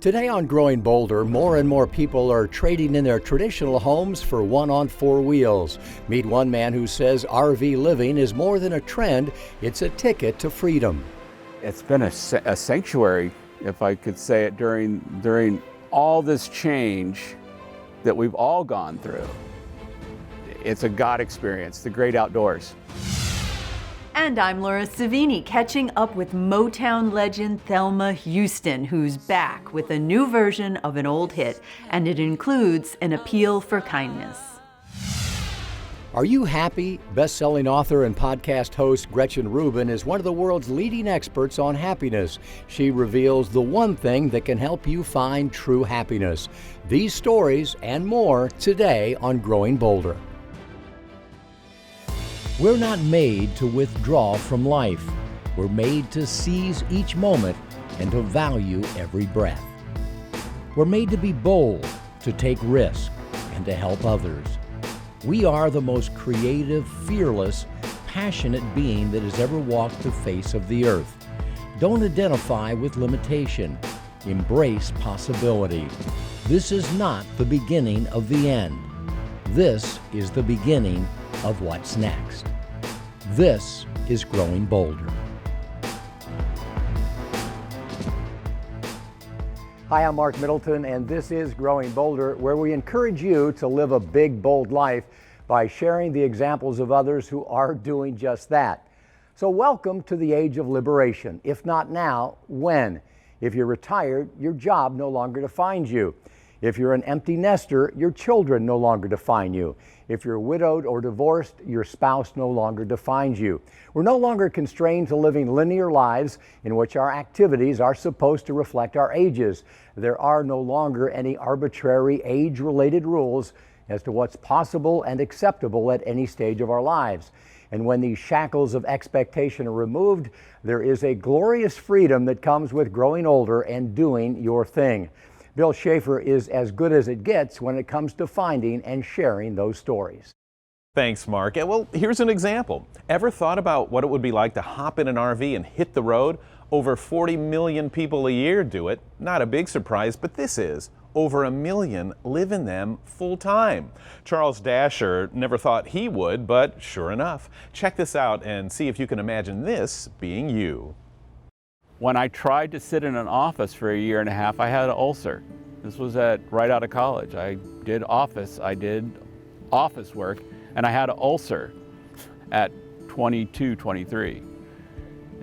Today on Growing Bolder, more and more people are trading in their traditional homes for one on four wheels. Meet one man who says RV living is more than a trend, it's a ticket to freedom. It's been a sanctuary, if I could say it, during all this change that we've all gone through. It's a God experience, the great outdoors. And I'm Laura Savini, catching up with Motown legend Thelma Houston, who's back with a new version of an old hit, and it includes an appeal for kindness. Are you happy? Best-selling author and podcast host Gretchen Rubin is one of the world's leading experts on happiness. She reveals the one thing that can help you find true happiness. These stories and more today on Growing Bolder. We're not made to withdraw from life. We're made to seize each moment and to value every breath. We're made to be bold, to take risk, and to help others. We are the most creative, fearless, passionate being that has ever walked the face of the earth. Don't identify with limitation. Embrace possibility. This is not the beginning of the end. This is the beginning of what's next. This is Growing Bolder. Hi, I'm Mark Middleton, and this is Growing Bolder, where we encourage you to live a big, bold life by sharing the examples of others who are doing just that. So welcome to the age of liberation. If not now, when? If you're retired, your job no longer defines you. If you're an empty nester, your children no longer define you. If you're widowed or divorced, your spouse no longer defines you. We're no longer constrained to living linear lives in which our activities are supposed to reflect our ages. There are no longer any arbitrary age-related rules as to what's possible and acceptable at any stage of our lives. And when these shackles of expectation are removed, there is a glorious freedom that comes with growing older and doing your thing. Bill Schaefer is as good as it gets when it comes to finding and sharing those stories. Thanks, Mark. Well, here's an example. Ever thought about what it would be like to hop in an RV and hit the road? Over 40 million people a year do it. Not a big surprise, but this is. Over 1 million live in them full time. Charles Dasher never thought he would, but sure enough. Check this out and see if you can imagine this being you. When I tried to sit in an office for a year and a half, I had an ulcer. This was right out of college. I did office work, and I had an ulcer at 22, 23.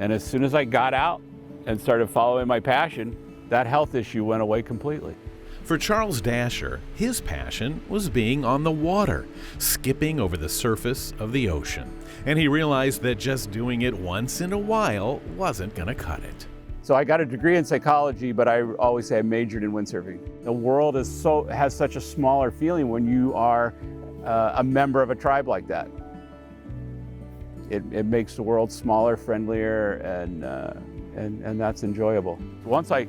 And as soon as I got out and started following my passion, that health issue went away completely. For Charles Dasher, his passion was being on the water, skipping over the surface of the ocean. And he realized that just doing it once in a while wasn't going to cut it. So I got a degree in psychology, but I always say I majored in windsurfing. The world has such a smaller feeling when you are a member of a tribe like that. It makes the world smaller, friendlier, and that's enjoyable. Once I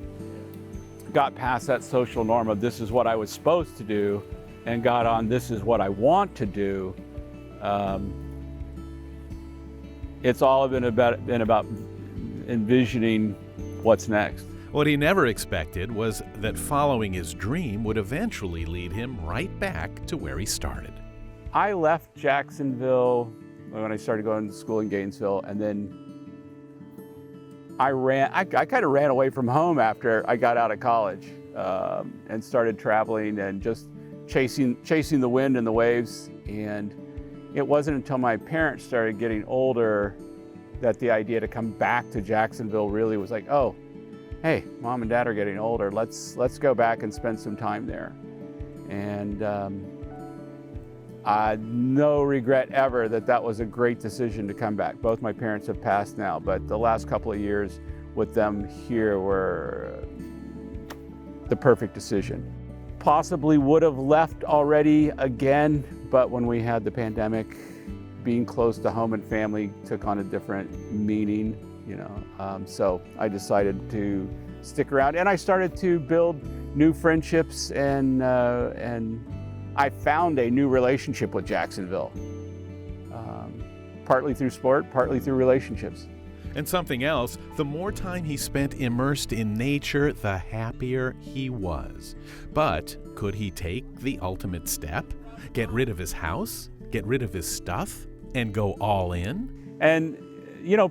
got past that social norm of this is what I was supposed to do and got on this is what I want to do, it's all been about envisioning what's next. What he never expected was that following his dream would eventually lead him right back to where he started. I left Jacksonville when I started going to school in Gainesville, and then I kind of ran away from home after I got out of college and started traveling and just chasing the wind and the waves. And it wasn't until my parents started getting older that the idea to come back to Jacksonville really was like, oh, hey, mom and dad are getting older. Let's go back and spend some time there. And no regret ever that was a great decision to come back. Both my parents have passed now, but the last couple of years with them here were the perfect decision. Possibly would have left already again, but when we had the pandemic, being close to home and family took on a different meaning, so I decided to stick around, and I started to build new friendships, and I found a new relationship with Jacksonville, partly through sport, partly through relationships. And something else, the more time he spent immersed in nature, the happier he was. But could he take the ultimate step? Get rid of his house? Get rid of his stuff? And go all in? And,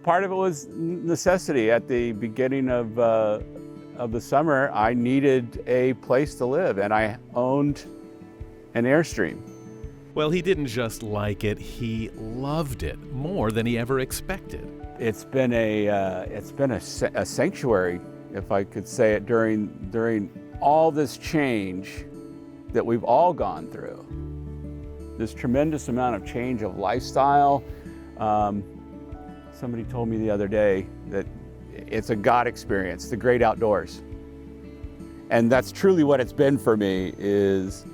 part of it was necessity. At the beginning of the summer, I needed a place to live, and I owned an Airstream. Well, he didn't just like it, he loved it more than he ever expected. It's been a sanctuary, if I could say it, during all this change that we've all gone through. This tremendous amount of change of lifestyle. Somebody told me the other day that it's a God experience, the great outdoors. And that's truly what it's been for me. Is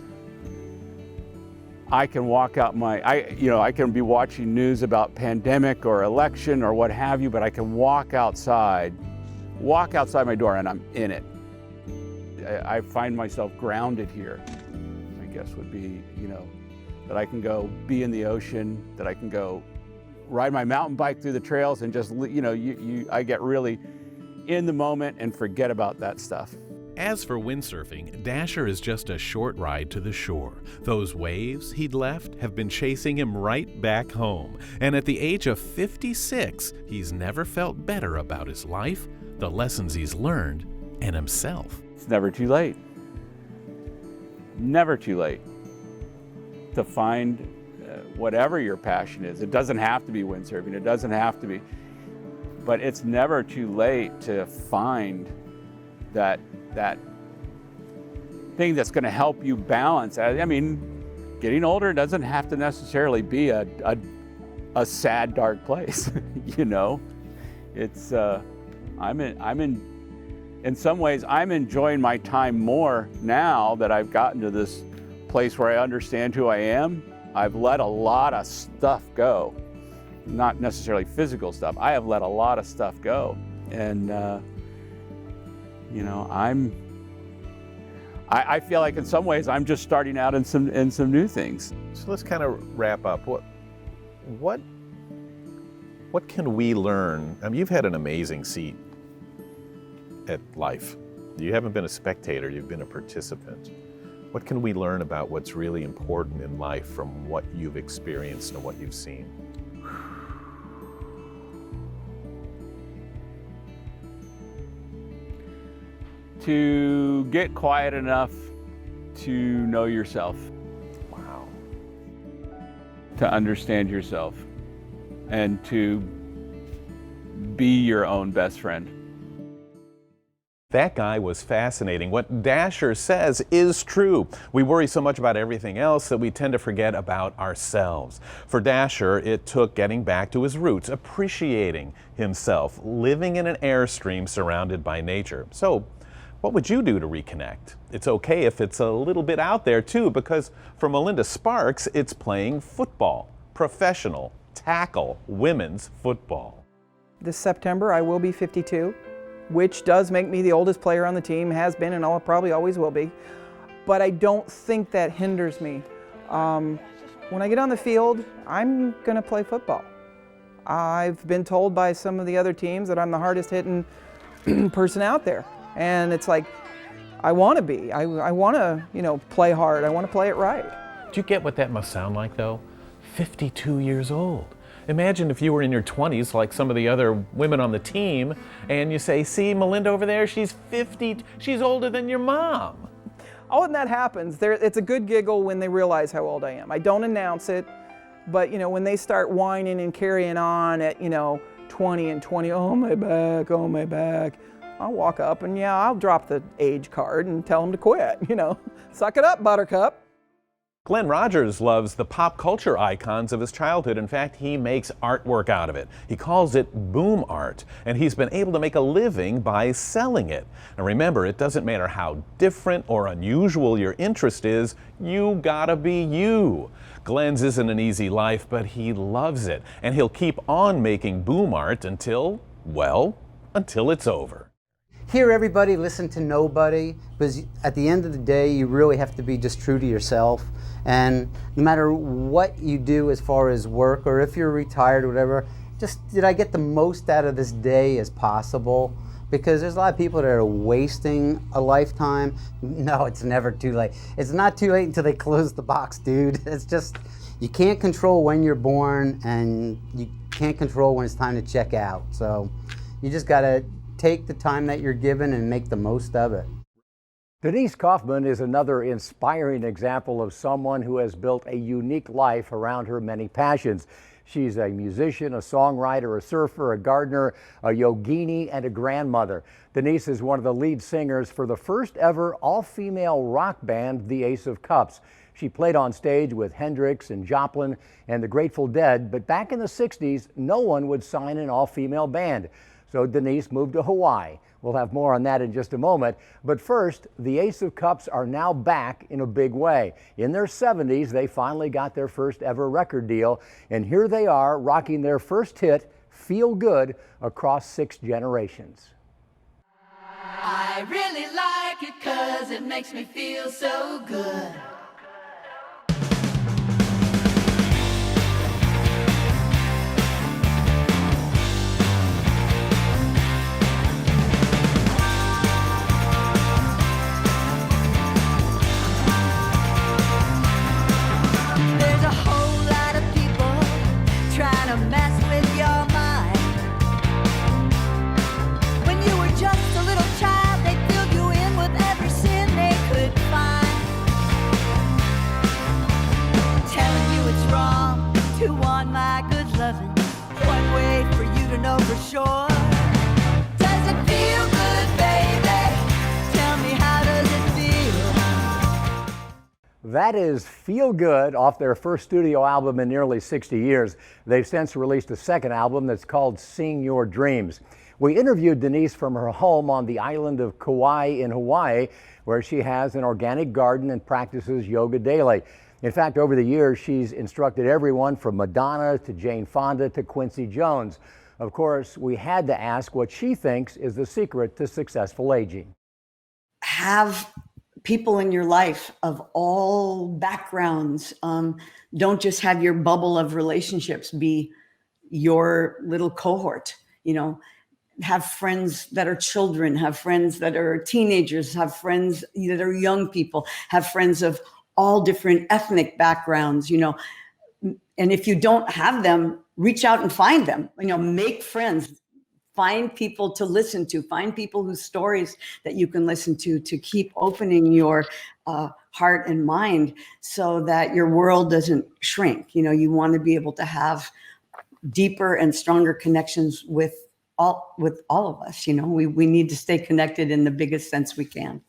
I can walk out I can be watching news about pandemic or election or what have you, but I can walk outside my door and I'm in it. I find myself grounded here, I guess would be, that I can go be in the ocean, that I can go ride my mountain bike through the trails and just, I get really in the moment and forget about that stuff. As for windsurfing, Dasher is just a short ride to the shore. Those waves he'd left have been chasing him right back home. And at the age of 56, he's never felt better about his life, the lessons he's learned, and himself. It's never too late. Never too late to find whatever your passion is. It doesn't have to be windsurfing. It doesn't have to be. But it's never too late to find that thing that's going to help you balance. I mean, getting older doesn't have to necessarily be a sad, dark place. It's in some ways I'm enjoying my time more now that I've gotten to this place where I understand who I am. I've let a lot of stuff go, not necessarily physical stuff. I have let a lot of stuff go, and I feel like in some ways I'm just starting out in some new things. So let's kind of wrap up. What can we learn? I mean, you've had an amazing seat at life. You haven't been a spectator, you've been a participant. What can we learn about what's really important in life from what you've experienced and what you've seen? To get quiet enough to know yourself. Wow. To understand yourself and to be your own best friend. That guy was fascinating. What Dasher says is true. We worry so much about everything else that we tend to forget about ourselves. For Dasher, it took getting back to his roots, appreciating himself, living in an Airstream surrounded by nature. So, what would you do to reconnect? It's okay if it's a little bit out there too, because for Melinda Sparks, it's playing football, professional, tackle, women's football. This September, I will be 52. Which does make me the oldest player on the team, has been, and I'll probably always will be. But I don't think that hinders me. When I get on the field, I'm going to play football. I've been told by some of the other teams that I'm the hardest hitting person out there. And it's like, I want to be. I want to, play hard. I want to play it right. Do you get what that must sound like, though? 52 years old. Imagine if you were in your 20s like some of the other women on the team, and you say, see, Melinda over there, she's 50, she's older than your mom. Oh, and that happens. It's a good giggle when they realize how old I am. I don't announce it, but when they start whining and carrying on at 20 and 20, oh my back, I'll walk up and I'll drop the age card and tell them to quit. Suck it up, buttercup. Glenn Rogers loves the pop culture icons of his childhood. In fact, he makes artwork out of it. He calls it boom art, and he's been able to make a living by selling it. And remember, it doesn't matter how different or unusual your interest is, you gotta be you. Glenn's isn't an easy life, but he loves it, and he'll keep on making boom art until it's over. Hear everybody, listen to nobody, because at the end of the day, you really have to be just true to yourself. And no matter what you do as far as work, or if you're retired or whatever, just did I get the most out of this day as possible? Because there's a lot of people that are wasting a lifetime. No, it's never too late. It's not too late until they close the box, dude. It's just, you can't control when you're born, and you can't control when it's time to check out. So you just gotta take the time that you're given and make the most of it. Denise Kaufman is another inspiring example of someone who has built a unique life around her many passions. She's a musician, a songwriter, a surfer, a gardener, a yogini, and a grandmother. Denise is one of the lead singers for the first ever all-female rock band, the Ace of Cups. She played on stage with Hendrix and Joplin and the Grateful Dead, but back in the 60s, no one would sign an all-female band. So Denise moved to Hawaii. We'll have more on that in just a moment. But first, the Ace of Cups are now back in a big way. In their 70s, they finally got their first ever record deal. And here they are rocking their first hit, Feel Good, across 6 generations. I really like it 'cause it makes me feel so good. Sure. Does it feel good, baby? Tell me, how does it feel? That is Feel Good off their first studio album in nearly 60 years. They've since released a second album that's called Sing Your Dreams. We interviewed Denise from her home on the island of Kauai in Hawaii, where she has an organic garden and practices yoga daily. In fact, over the years, she's instructed everyone from Madonna to Jane Fonda to Quincy Jones. Of course, we had to ask what she thinks is the secret to successful aging. Have people in your life of all backgrounds. Don't just have your bubble of relationships be your little cohort. You know, have friends that are children, have friends that are teenagers, have friends that are young people, have friends of all different ethnic backgrounds, you know. And if you don't have them, reach out and find them, you know, make friends, find people to listen to, find people whose stories that you can listen to keep opening your heart and mind so that your world doesn't shrink. You know, you want to be able to have deeper and stronger connections with all of us. You know, we need to stay connected in the biggest sense we can.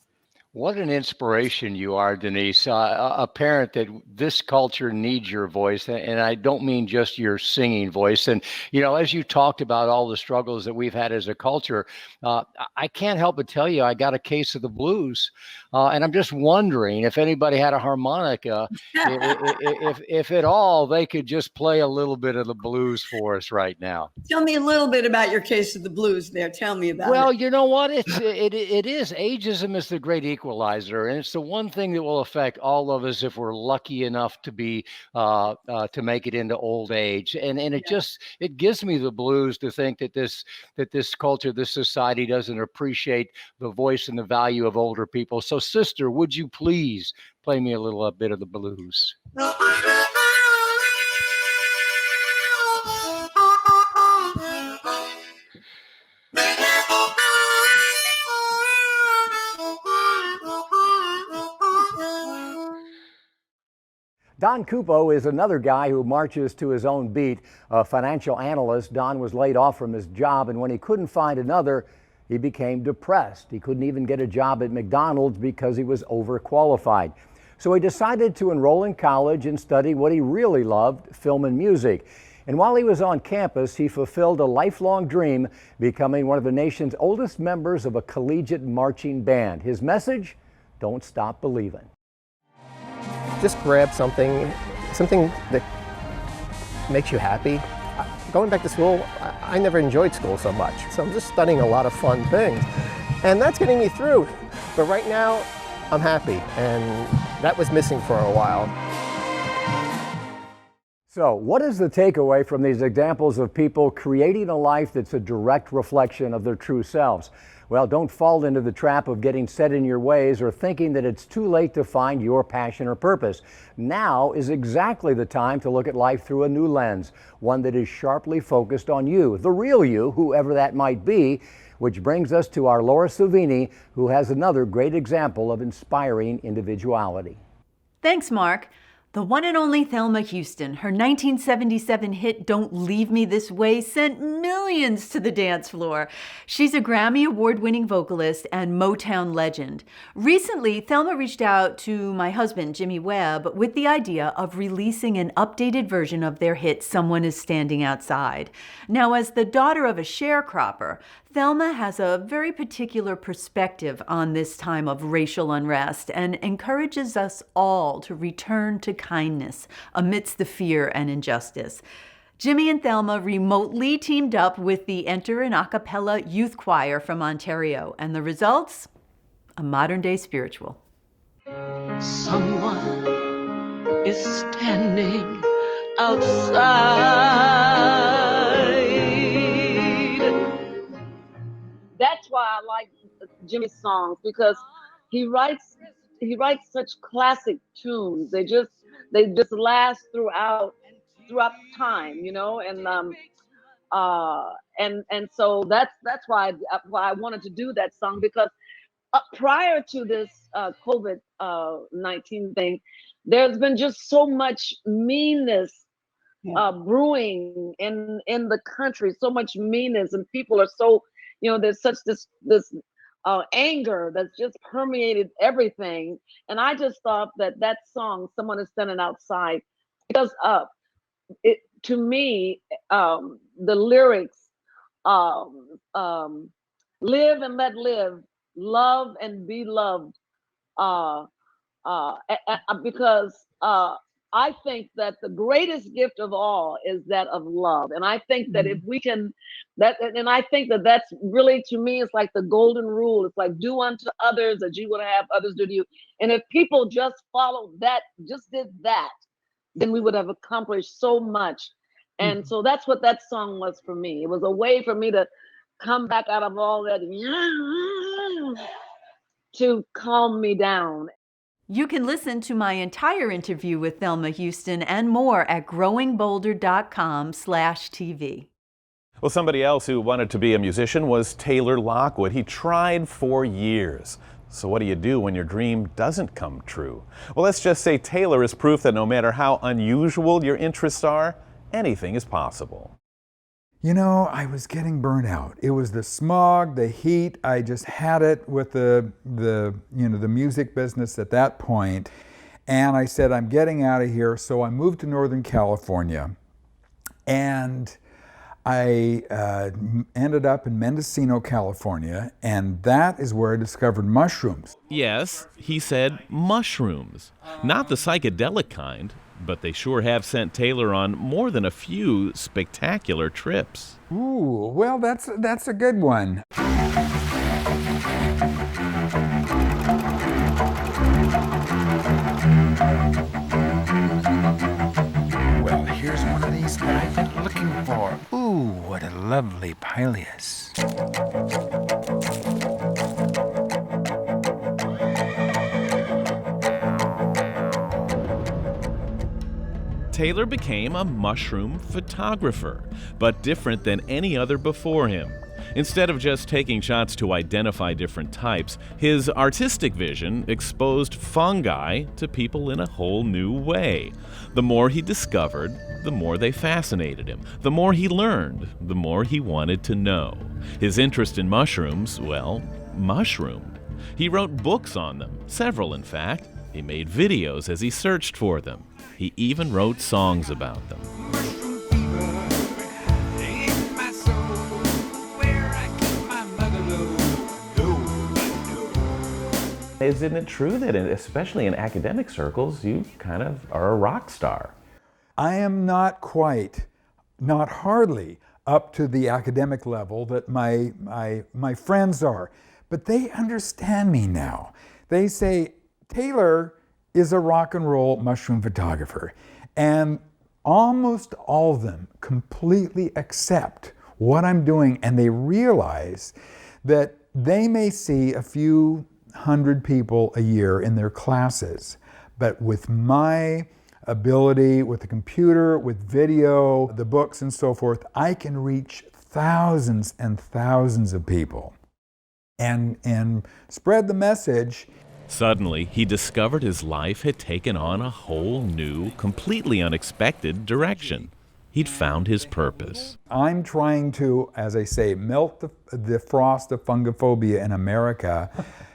What an inspiration you are, Denise. A parent that this culture needs your voice. And I don't mean just your singing voice. And, you know, as you talked about all the struggles that we've had as a culture, I can't help but tell you, I got a case of the blues. And I'm just wondering if anybody had a harmonica, if at all, they could just play a little bit of the blues for us right now. Tell me a little bit about your case of the blues there. Tell me about it. Well, you know what? It is. Ageism is the great equalizer, and it's the one thing that will affect all of us if we're lucky enough to be to make it into old age. And it gives me the blues to think that this culture, this society doesn't appreciate the voice and the value of older people. So, sister, would you please play me a little bit of the blues? Don Cupo is another guy who marches to his own beat. A financial analyst, Don was laid off from his job, and when he couldn't find another, he became depressed. He couldn't even get a job at McDonald's because he was overqualified. So he decided to enroll in college and study what he really loved, film and music. And while he was on campus, he fulfilled a lifelong dream, becoming one of the nation's oldest members of a collegiate marching band. His message: don't stop believing. Just grab something that makes you happy. Going back to school, I never enjoyed school so much. So I'm just studying a lot of fun things. And that's getting me through. But right now, I'm happy. And that was missing for a while. So, what is the takeaway from these examples of people creating a life that's a direct reflection of their true selves? Well, don't fall into the trap of getting set in your ways or thinking that it's too late to find your passion or purpose. Now is exactly the time to look at life through a new lens, one that is sharply focused on you, the real you, whoever that might be, which brings us to our Laura Savini, who has another great example of inspiring individuality. Thanks, Mark. The one and only Thelma Houston, her 1977 hit Don't Leave Me This Way sent millions to the dance floor. She's a Grammy Award-winning vocalist and Motown legend. Recently, Thelma reached out to my husband, Jimmy Webb, with the idea of releasing an updated version of their hit Someone Is Standing Outside. Now, as the daughter of a sharecropper, Thelma has a very particular perspective on this time of racial unrest and encourages us all to return to kindness amidst the fear and injustice. Jimmy and Thelma remotely teamed up with the Enter an A Cappella Youth Choir from Ontario, and the results? A modern-day spiritual. Someone is standing outside. That's why I like Jimmy's songs, because he writes such classic tunes. They just last throughout time, you know, and so that's why I wanted to do that song, because prior to this COVID-19 thing, there's been just so much meanness brewing in the country, so much meanness, and people are so, you know, there's such this anger that's just permeated everything. And I just thought that song, Someone Is Standing Outside, because to me, the lyrics, live and let live, love and be loved, because I think that the greatest gift of all is that of love. And I think that if we can, and I think that that's really, to me, it's like the golden rule. It's like, do unto others as you would have others do to you. And if people just followed that, just did that, then we would have accomplished so much. And so that's what that song was for me. It was a way for me to come back out of all that to calm me down. You can listen to my entire interview with Thelma Houston and more at growingbolder.com/TV. Well, somebody else who wanted to be a musician was Taylor Lockwood. He tried for years. So what do you do when your dream doesn't come true? Well, let's just say Taylor is proof that no matter how unusual your interests are, anything is possible. You know, I was getting burnt out. It was the smog, the heat. I just had it with the music business at that point. And I said, I'm getting out of here. So I moved to Northern California. And I ended up in Mendocino, California. And that is where I discovered mushrooms. Yes, he said mushrooms. Not the psychedelic kind. But they sure have sent Taylor on more than a few spectacular trips. Ooh, well, that's a good one. Well, here's one of these that I've been looking for. Ooh, what a lovely pileus. Taylor became a mushroom photographer, but different than any other before him. Instead of just taking shots to identify different types, his artistic vision exposed fungi to people in a whole new way. The more he discovered, the more they fascinated him. The more he learned, the more he wanted to know. His interest in mushrooms, well, mushroomed. He wrote books on them, several in fact. He made videos as he searched for them. He even wrote songs about them. Isn't it true that, especially in academic circles, you kind of are a rock star? I am not quite, not hardly, up to the academic level that my friends are. But they understand me now. They say, Taylor is a rock and roll mushroom photographer. And almost all of them completely accept what I'm doing, and they realize that they may see a few hundred people a year in their classes, but with my ability, with the computer, with video, the books and so forth, I can reach thousands and thousands of people and spread the message. Suddenly, he discovered his life had taken on a whole new, completely unexpected direction. He'd found his purpose. I'm trying to, as I say, melt the frost of fungophobia in America,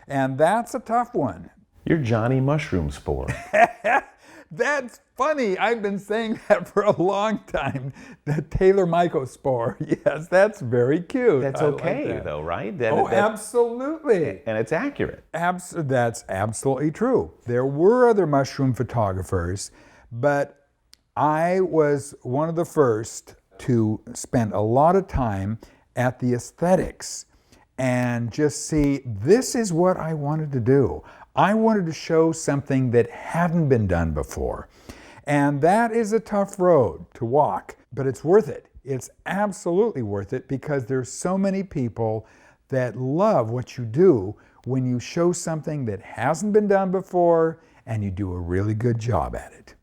and that's a tough one. You're Johnny Mushroom Spore. That's funny. I've been saying that for a long time. The Taylor mycospore. Yes, that's very cute. That's okay, like that. Though, right? Absolutely. And it's accurate. That's absolutely true. There were other mushroom photographers, but I was one of the first to spend a lot of time at the aesthetics and just see, this is what I wanted to do. I wanted to show something that hadn't been done before. And that is a tough road to walk, but it's worth it. It's absolutely worth it, because there's so many people that love what you do when you show something that hasn't been done before and you do a really good job at it.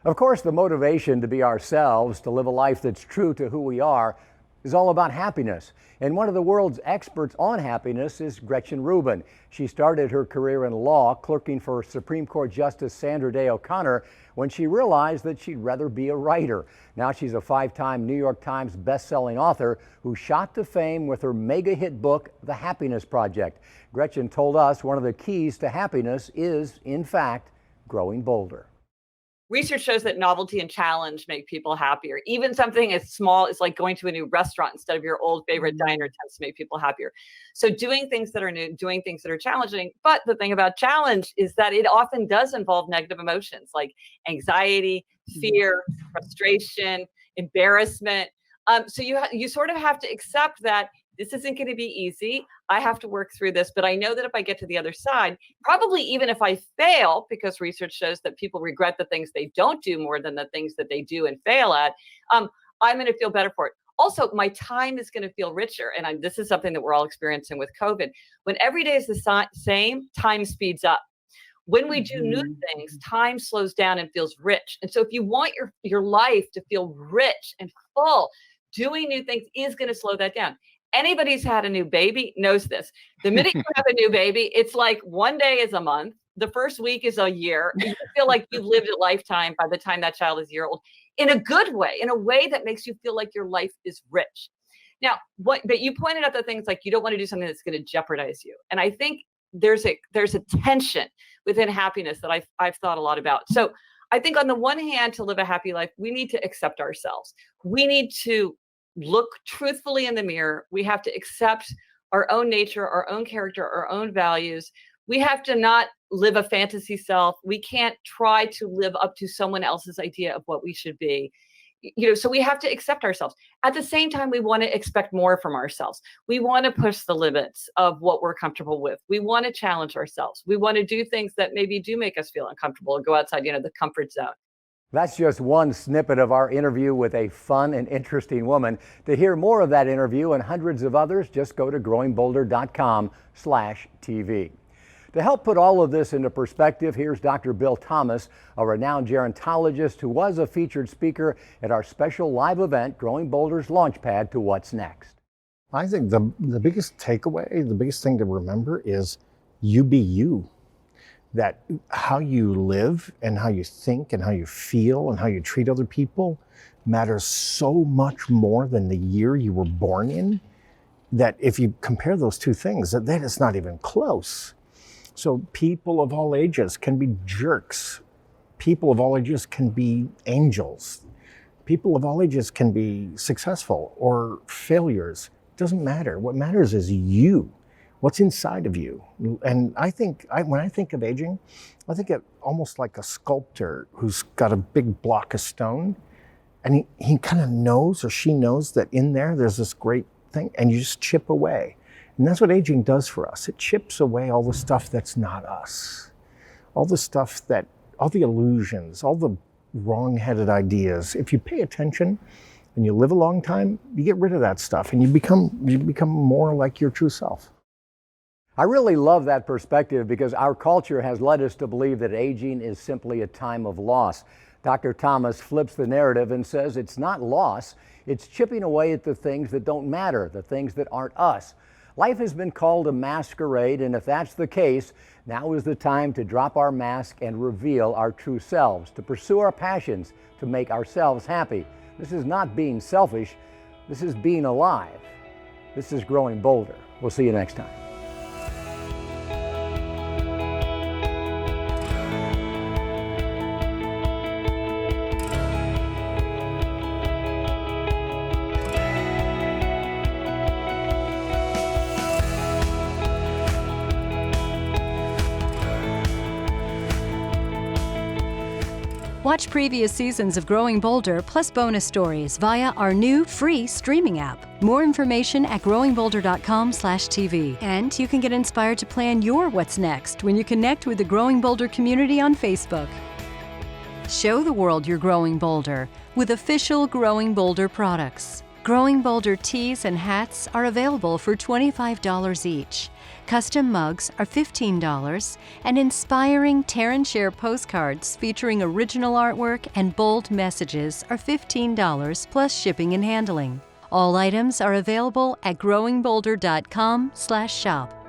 Of course, the motivation to be ourselves, to live a life that's true to who we are, is all about happiness. And one of the world's experts on happiness is Gretchen Rubin. She started her career in law, clerking for Supreme Court Justice Sandra Day O'Connor, when she realized that she'd rather be a writer. Now she's a 5-time New York Times best-selling author who shot to fame with her mega-hit book, The Happiness Project. Gretchen told us one of the keys to happiness is, in fact, growing bolder. Research shows that novelty and challenge make people happier. Even something as small as like going to a new restaurant instead of your old favorite diner tends to make people happier. So doing things that are new, doing things that are challenging. But the thing about challenge is that it often does involve negative emotions like anxiety, fear, frustration, embarrassment. So you sort of have to accept that this isn't going to be easy. I have to work through this, but I know that if I get to the other side, probably even if I fail, because research shows that people regret the things they don't do more than the things that they do and fail at, I'm going to feel better for it. Also, my time is going to feel richer. And this is something that we're all experiencing with COVID. When every day is the same, time speeds up. When we do new things, time slows down and feels rich. And so if you want your life to feel rich and full, doing new things is going to slow that down. Anybody who's had a new baby knows this. The minute you have a new baby, it's like one day is a month. The first week is a year. You feel like you've lived a lifetime by the time that child is a year old, in a good way, in a way that makes you feel like your life is rich. Now, but you pointed out the things like you don't want to do something that's going to jeopardize you. And I think there's a tension within happiness that I've thought a lot about. So I think on the one hand, to live a happy life, we need to accept ourselves. We need to look truthfully in the mirror. We have to accept our own nature, our own character, our own values. We have to not live a fantasy self. We can't try to live up to someone else's idea of what we should be. So we have to accept ourselves. At the same time, we want to expect more from ourselves. We want to push the limits of what we're comfortable with. We want to challenge ourselves. We want to do things that maybe do make us feel uncomfortable and go outside, the comfort zone. That's just one snippet of our interview with a fun and interesting woman. To hear more of that interview and hundreds of others, just go to growingbolder.com/TV. To help put all of this into perspective, here's Dr. Bill Thomas, a renowned gerontologist who was a featured speaker at our special live event, Growing Boulder's Launchpad to What's Next. I think the biggest takeaway, the biggest thing to remember is you be you. That how you live and how you think and how you feel and how you treat other people matters so much more than the year you were born in, that if you compare those two things, that is not even close. So people of all ages can be jerks. People of all ages can be angels. People of all ages can be successful or failures. It doesn't matter. What matters is you. What's inside of you. And I think, when I think of aging, I think of almost like a sculptor who's got a big block of stone, and he kind of knows, or she knows, that in there's this great thing, and you just chip away. And that's what aging does for us. It chips away all the stuff that's not us. All the stuff all the illusions, all the wrong-headed ideas. If you pay attention and you live a long time, you get rid of that stuff and you become more like your true self. I really love that perspective because our culture has led us to believe that aging is simply a time of loss. Dr. Thomas flips the narrative and says it's not loss, it's chipping away at the things that don't matter, the things that aren't us. Life has been called a masquerade, and if that's the case, now is the time to drop our mask and reveal our true selves, to pursue our passions, to make ourselves happy. This is not being selfish, this is being alive. This is Growing Bolder. We'll see you next time. Watch previous seasons of Growing Bolder plus bonus stories via our new free streaming app. More information at growingbolder.com/TV. And you can get inspired to plan your what's next when you connect with the Growing Bolder community on Facebook. Show the world you're growing bolder with official Growing Bolder products. Growing Bolder tees and hats are available for $25 each. Custom mugs are $15, and inspiring Tear and Share postcards featuring original artwork and bold messages are $15 plus shipping and handling. All items are available at growingbolder.com/shop.